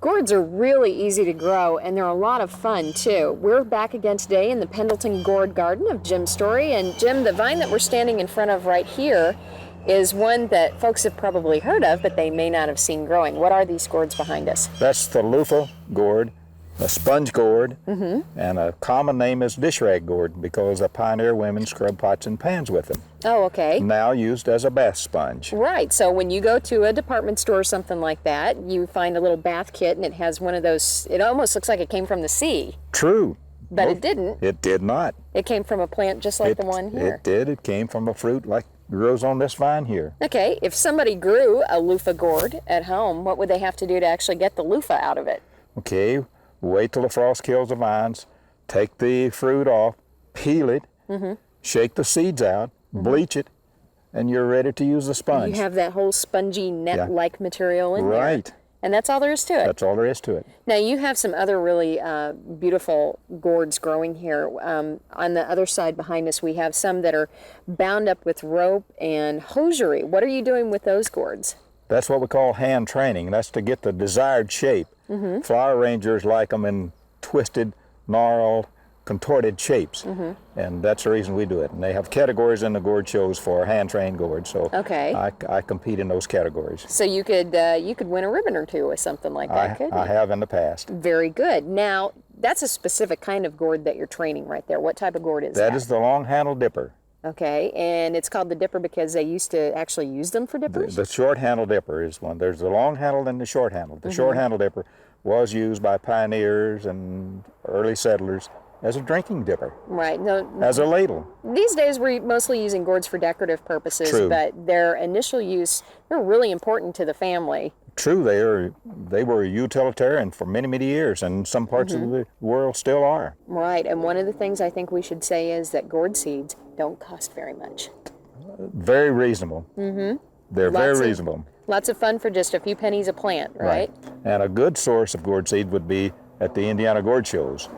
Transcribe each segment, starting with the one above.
Gourds are really easy to grow, and they're a lot of fun too. We're back again today in the Pendleton Gourd Garden of Jim Story, and Jim, the vine that we're standing in front of right here is one that folks have probably heard of, but they may not have seen growing. What are these gourds behind us? That's the loofah gourd, a sponge gourd, and a common name is dish rag gourd because the pioneer women scrub pots and pans with them. Oh, okay. Now used as a bath sponge. Right, so when you go to a department store or something like that, you find a little bath kit and it has one of those, it almost looks like it came from the sea. True. But it didn't. It did not. It came from a plant just like the one here. It did. It came from a fruit like grows on this vine here. Okay, if somebody grew a loofah gourd at home, what would they have to do to actually get the loofah out of it? Okay, wait till the frost kills the vines, take the fruit off, peel it, shake the seeds out, bleach it, and you're ready to use the sponge. You have that whole spongy net-like material in there. Right. And that's all there is to it. That's all there is to it. Now you have some other really beautiful gourds growing here. On the other side behind us, we have some that are bound up with rope and hosiery. What are you doing with those gourds? That's what we call hand training. That's to get the desired shape. Flower arrangers like them in twisted, gnarled, contorted shapes, and that's the reason we do it. And they have categories in the gourd shows for hand-trained gourds, so I compete in those categories. So you could win a ribbon or two with something like that, couldn't you? I have in the past. Very good. Now, that's a specific kind of gourd that you're training right there. What type of gourd is that? That is the long-handled dipper. Okay, and it's called the dipper because they used to actually use them for dippers? The short-handled dipper is one. There's the long-handled and the short-handled. The short-handled dipper was used by pioneers and early settlers as a drinking dipper. Right. No, as a ladle. These days we're mostly using gourds for decorative purposes, True. But their initial use, they're really important to the family. True, they were utilitarian for many, many years, and some parts of the world still are. Right, and one of the things I think we should say is that gourd seeds don't cost very much. Very reasonable. They're very reasonable. Lots of fun for just a few pennies a plant, right? And a good source of gourd seed would be at the Indiana Gourd Shows.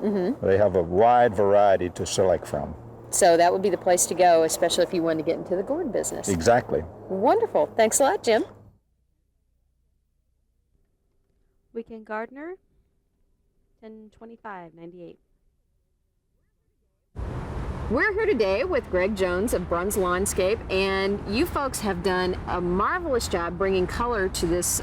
They have a wide variety to select from. So that would be the place to go, especially if you wanted to get into the gourd business. Exactly. Wonderful. Thanks a lot, Jim. Weekend Gardener, 10/25/98. We're here today with Greg Jones of Bruns Landscape, and you folks have done a marvelous job bringing color to this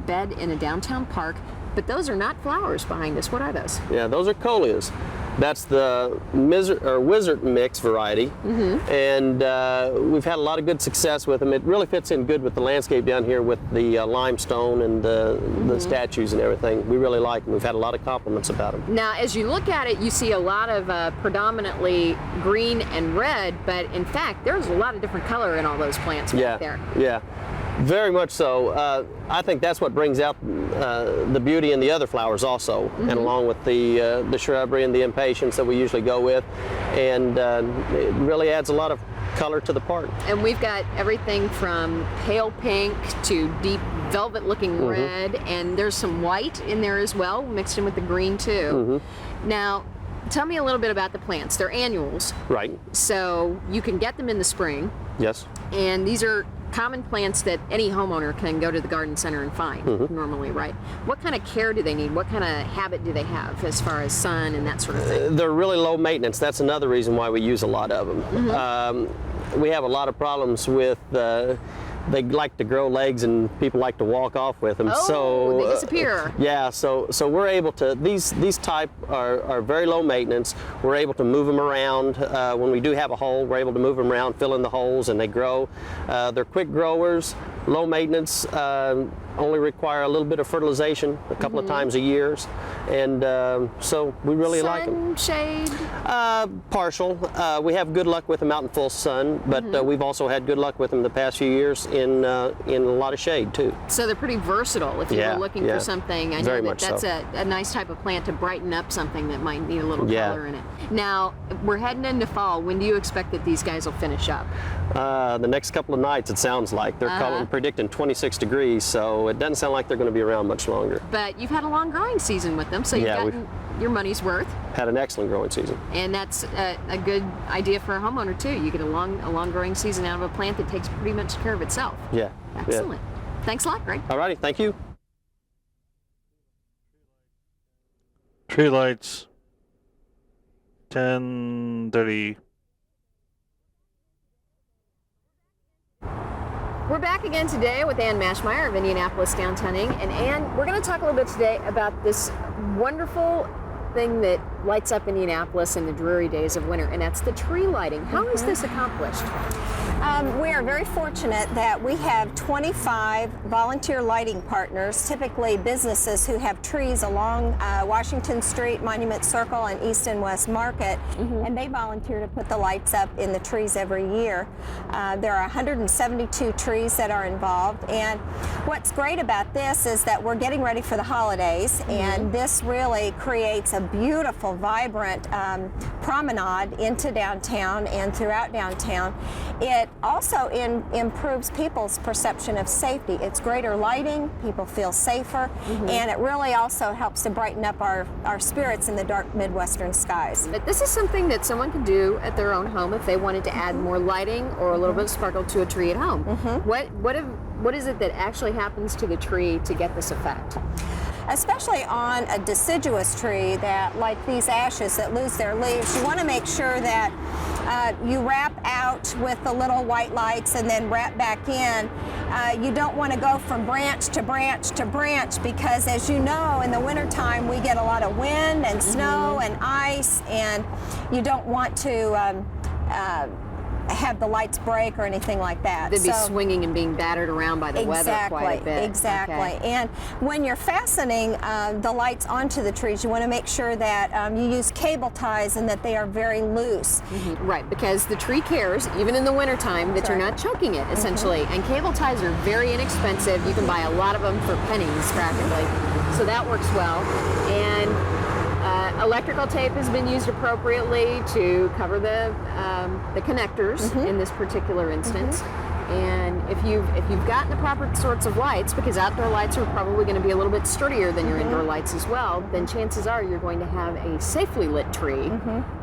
bed in a downtown park, but those are not flowers behind us. What are those? Yeah, those are coleus. That's the wizard mix variety, and we've had a lot of good success with them. It really fits in good with the landscape down here with the limestone and the statues and everything. We really like them. We've had a lot of compliments about them. Now, as you look at it, you see a lot of predominantly green and red, but in fact, there's a lot of different color in all those plants right there. Yeah. Very much so. I think that's what brings out the beauty in the other flowers also, and along with the shrubbery and the impatiens that we usually go with, and it really adds a lot of color to the park. And we've got everything from pale pink to deep velvet looking red, and there's some white in there as well, mixed in with the green too. Now, tell me a little bit about the plants. They're annuals. Right. So you can get them in the spring. Yes. And these are common plants that any homeowner can go to the garden center and find normally, right? What kind of care do they need? What kind of habit do they have as far as sun and that sort of thing? They're really low maintenance. That's another reason why we use a lot of them. We have a lot of problems with they like to grow legs and people like to walk off with them. Oh, so they disappear. Yeah, so we're able to, these type are very low maintenance. We're able to move them around. When we do have a hole, we're able to move them around, fill in the holes, and they grow. They're quick growers, low maintenance, only require a little bit of fertilization a couple of times a year, and so we really like them. Shade? Partial. We have good luck with them out in full sun, but we've also had good luck with them the past few years in a lot of shade too. So they're pretty versatile if you're looking for something. I know that's a nice type of plant to brighten up something that might need a little color in it. Now, we're heading into fall. When do you expect that these guys will finish up? The next couple of nights, it sounds like. They're predicting 26 degrees, so it doesn't sound like they're going to be around much longer. But you've had a long growing season with them, so you've gotten your money's worth. Had an excellent growing season. And that's a good idea for a homeowner too. You get a long growing season out of a plant that takes pretty much care of itself. Yeah. Excellent. Thanks a lot, Greg. All righty, thank you. Tree lights, 10:30. We're back again today with Ann Mashmeyer of Indianapolis Downtowning. And Ann, we're going to talk a little bit today about this wonderful thing that lights up Indianapolis in the dreary days of winter, and that's the tree lighting. How is this accomplished? We are very fortunate that we have 25 volunteer lighting partners, typically businesses who have trees along Washington Street, Monument Circle, and East and West Market, and they volunteer to put the lights up in the trees every year. There are 172 trees that are involved, and what's great about this is that we're getting ready for the holidays, and this really creates a beautiful, vibrant promenade into downtown and throughout downtown. It also improves people's perception of safety. It's greater lighting, people feel safer, and it really also helps to brighten up our spirits in the dark Midwestern skies. But this is something that someone can do at their own home if they wanted to add more lighting or a little bit of sparkle to a tree at home. What is it that actually happens to the tree to get this effect? Especially on a deciduous tree that, like these ashes that lose their leaves, you want to make sure that you wrap out with the little white lights and then wrap back in. You don't want to go from branch to branch to branch because, as you know, in the wintertime we get a lot of wind and snow and ice, and you don't want to have the lights break or anything like that. They'd be swinging and being battered around by the weather quite a bit. Exactly. Okay. And when you're fastening the lights onto the trees, you want to make sure that you use cable ties and that they are very loose. Right, because the tree cares, even in the wintertime, that you're not choking it, essentially. And cable ties are very inexpensive. You can buy a lot of them for pennies, practically. So that works well. And electrical tape has been used appropriately to cover the connectors in this particular instance. And if you've gotten the proper sorts of lights, because outdoor lights are probably going to be a little bit sturdier than your indoor lights as well, then chances are you're going to have a safely lit tree,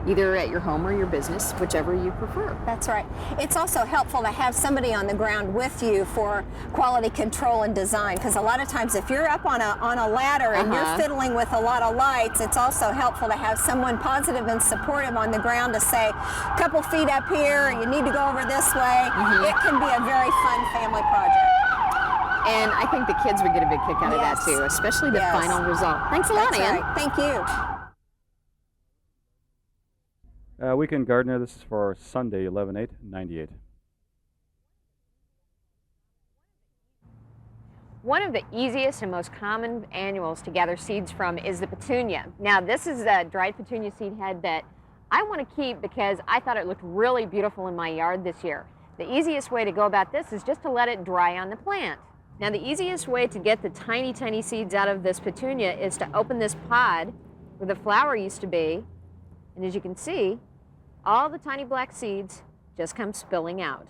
either at your home or your business, whichever you prefer. That's right. It's also helpful to have somebody on the ground with you for quality control and design, because a lot of times if you're up on a ladder and you're fiddling with a lot of lights, it's also helpful to have someone positive and supportive on the ground to say, a couple feet up here, you need to go over this way. It can be a very fun family project. And I think the kids would get a big kick out of that too, especially the final result. Thanks a lot, Ann. Right. Thank you. Weekend Gardener, this is for Sunday, 11/8/98. One of the easiest and most common annuals to gather seeds from is the petunia. Now, this is a dried petunia seed head that I want to keep because I thought it looked really beautiful in my yard this year. The easiest way to go about this is just to let it dry on the plant. Now, the easiest way to get the tiny, tiny seeds out of this petunia is to open this pod where the flower used to be, and as you can see, all the tiny black seeds just come spilling out.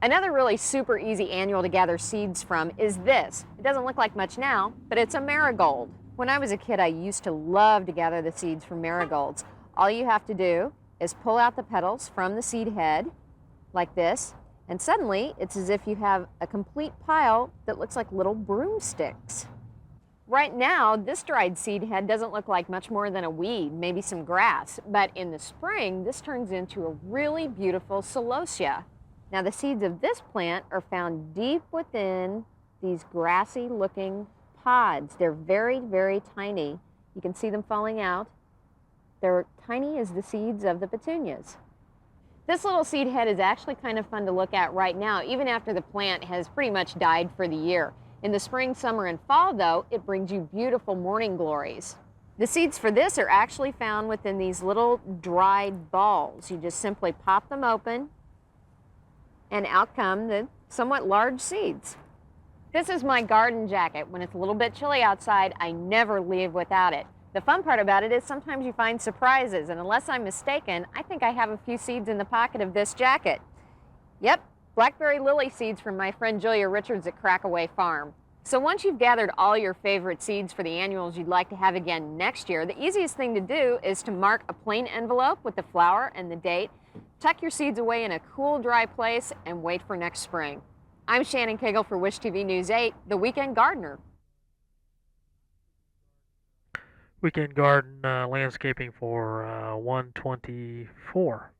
Another really super easy annual to gather seeds from is this. It doesn't look like much now, but it's a marigold. When I was a kid, I used to love to gather the seeds from marigolds. All you have to do is pull out the petals from the seed head, like this, and suddenly it's as if you have a complete pile that looks like little broomsticks. Right now, this dried seed head doesn't look like much more than a weed, maybe some grass, but in the spring, this turns into a really beautiful celosia. Now, the seeds of this plant are found deep within these grassy-looking pods. They're very, very tiny. You can see them falling out. They're tiny as the seeds of the petunias. This little seed head is actually kind of fun to look at right now, even after the plant has pretty much died for the year. In the spring, summer, and fall, though, it brings you beautiful morning glories. The seeds for this are actually found within these little dried balls. You just simply pop them open, and out come the somewhat large seeds. This is my garden jacket. When it's a little bit chilly outside, I never leave without it. The fun part about it is sometimes you find surprises, and unless I'm mistaken, I think I have a few seeds in the pocket of this jacket. Yep, blackberry lily seeds from my friend Julia Richards at Crackaway Farm. So once you've gathered all your favorite seeds for the annuals you'd like to have again next year, the easiest thing to do is to mark a plain envelope with the flower and the date, tuck your seeds away in a cool, dry place, and wait for next spring. I'm Shannon Cagle for Wish TV News 8, The Weekend Gardener. Weekend garden landscaping for 124.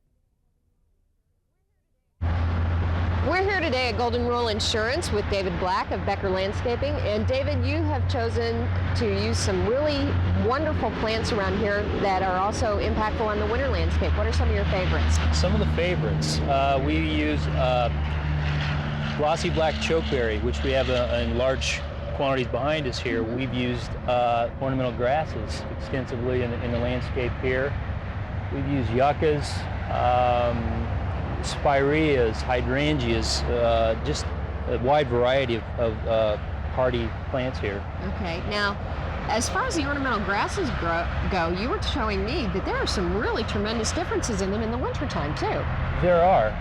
We're here today at Golden Rule Insurance with David Black of Becker Landscaping. And David, you have chosen to use some really wonderful plants around here that are also impactful on the winter landscape. What are some of your favorites? Some of the favorites, we use glossy black chokeberry, which we have in large quantities behind us here. We've used ornamental grasses extensively in the landscape here. We've used yuccas, spireas, hydrangeas, just a wide variety of hardy plants here. Okay, now as far as the ornamental grasses go, you were showing me that there are some really tremendous differences in them in the wintertime too. There are,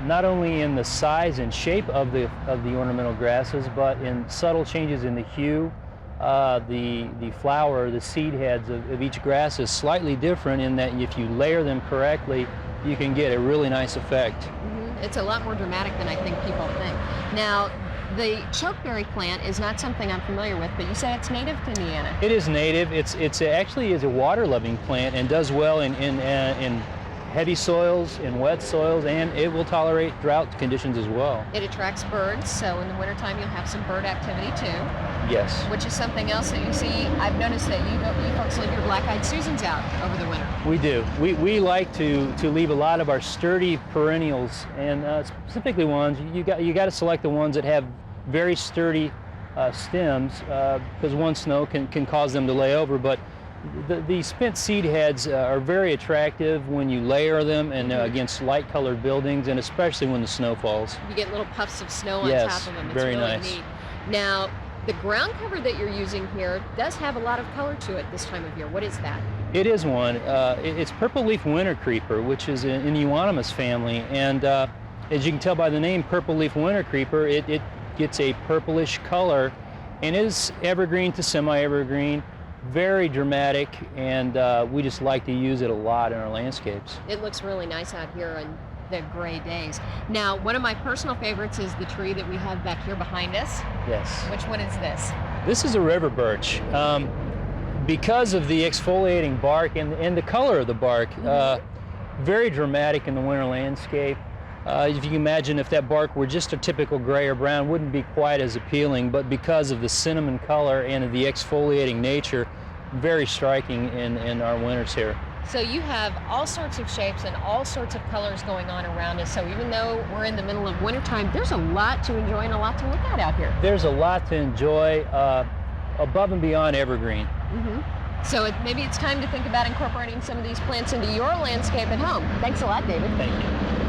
not only in the size and shape of the ornamental grasses, but in subtle changes in the hue. The flower, the seed heads of each grass is slightly different in that if you layer them correctly, you can get a really nice effect. Mm-hmm. It's a lot more dramatic than I think people think. Now, the chokeberry plant is not something I'm familiar with, but you said it's native to Indiana. It is native. It's actually is a water-loving plant and does well in heavy soils, in wet soils, and it will tolerate drought conditions as well. It attracts birds, so in the wintertime you'll have some bird activity too. Yes. Which is something else that you see. I've noticed that you folks leave your black-eyed Susans out over the winter. We do. We like to leave a lot of our sturdy perennials, and specifically ones, you got to select the ones that have very sturdy stems, because one snow can cause them to lay over, but the spent seed heads are very attractive when you layer them and against light-colored buildings, and especially when the snow falls. You get little puffs of snow on Yes, top of them. It's very really nice. neat. Now, the ground cover that you're using here does have a lot of color to it this time of year. What is that? It is one. It's purple leaf winter creeper, which is in the euonymus family, and as you can tell by the name purple leaf winter creeper, it gets a purplish color and is evergreen to semi-evergreen. Very dramatic, and we just like to use it a lot in our landscapes. It looks really nice out here on the gray days. Now, one of my personal favorites is the tree that we have back here behind us. Yes. Which one is this? This is a river birch. Because of the exfoliating bark and the color of the bark, very dramatic in the winter landscape. If you can imagine if that bark were just a typical gray or brown, wouldn't be quite as appealing, but because of the cinnamon color and the exfoliating nature, very striking in our winters here. So you have all sorts of shapes and all sorts of colors going on around us. So even though we're in the middle of wintertime, there's a lot to enjoy and a lot to look at out here. There's a lot to enjoy above and beyond evergreen. So maybe it's time to think about incorporating some of these plants into your landscape at home. Thanks a lot, David. Thank you.